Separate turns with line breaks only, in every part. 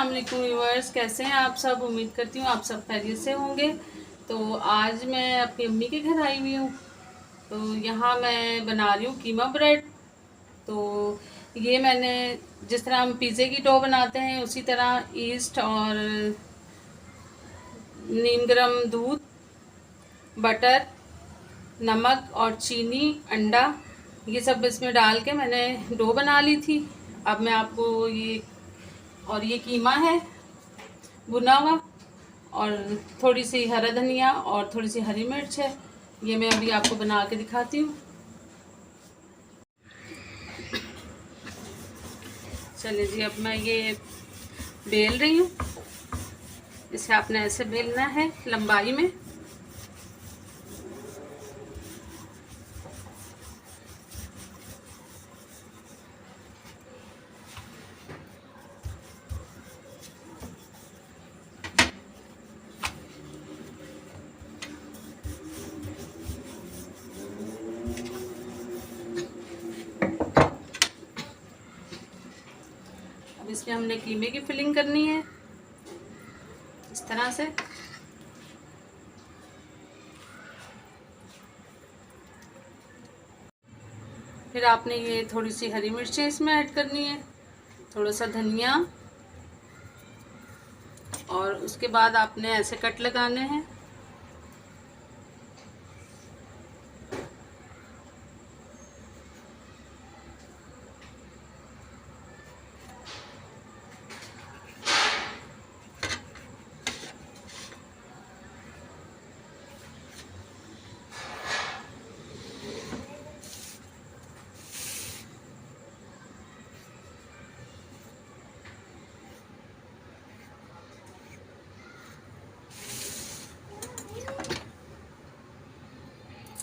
अस्सलाम वालेकुम व्यूअर्स, कैसे हैं आप सब। उम्मीद करती हूँ आप सब खैरियत से होंगे। तो आज मैं अपनी अम्मी के घर आई हुई हूँ। तो यहाँ मैं बना रही हूँ कीमा ब्रेड। तो ये मैंने जिस तरह हम पिज़्ज़े की डो बनाते हैं उसी तरह ईस्ट और नीम गर्म दूध, बटर, नमक और चीनी, अंडा, ये सब इसमें डाल के मैंने डो बना ली थी। अब मैं आपको ये कीमा है भुना हुआ, और थोड़ी सी हरा धनिया और थोड़ी सी हरी मिर्च है। ये मैं अभी आपको बना के दिखाती हूँ। चलिए जी, अब मैं ये बेल रही हूँ। इसे आपने ऐसे बेलना है लंबाई में। अब इसमें हमने कीमे की फिलिंग करनी है इस तरह से। फिर आपने ये थोड़ी सी हरी मिर्चें इसमें ऐड करनी है, थोड़ा सा धनिया, और उसके बाद आपने ऐसे कट लगाने हैं।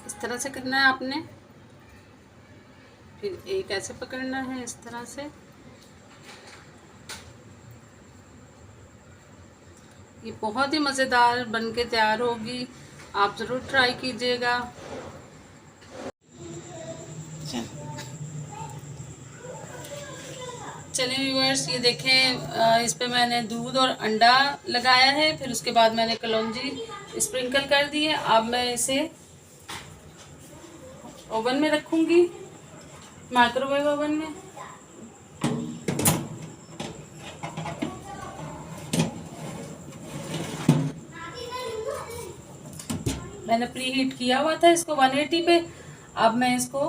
इस तरह से करना है आपने। फिर एक ऐसे पकड़ना है इस तरह से। ये बहुत ही मज़ेदार बन के तैयार होगी, आप ज़रूर ट्राई कीजिएगा। चलिए व्यूअर्स, ये देखें, इस पे मैंने दूध और अंडा लगाया है। फिर उसके बाद मैंने कलौंजी स्प्रिंकल कर दी है। अब मैं इसे ओवन में रखूँगी, माइक्रोवेव ओवन में। मैंने प्री हीट किया हुआ था इसको 180 पे। अब मैं इसको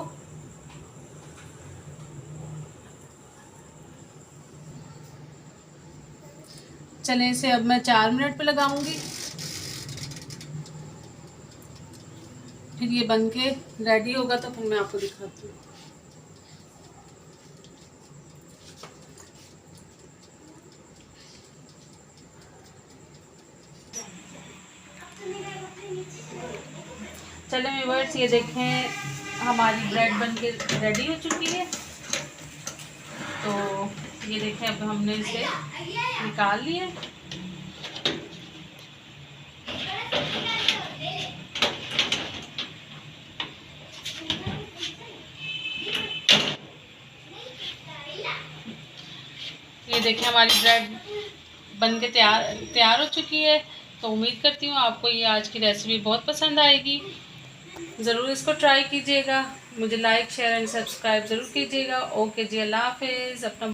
चले इसे अब मैं 4 मिनट पे लगाऊंगी। फिर ये बन के रेडी होगा तो फिर मैं आपको दिखाती हूँ। चलो व्यूअर्स, ये देखें हमारी ब्रेड बन के रेडी हो चुकी है। तो ये देखें, अब हमने इसे निकाल लिया। ये देखें हमारी ब्रेड बन के तैयार हो चुकी है। तो उम्मीद करती हूँ आपको ये आज की रेसिपी बहुत पसंद आएगी। ज़रूर इसको ट्राई कीजिएगा। मुझे लाइक, शेयर एंड सब्सक्राइब ज़रूर कीजिएगा। ओके जी, अल्लाह हाफिज़। अपना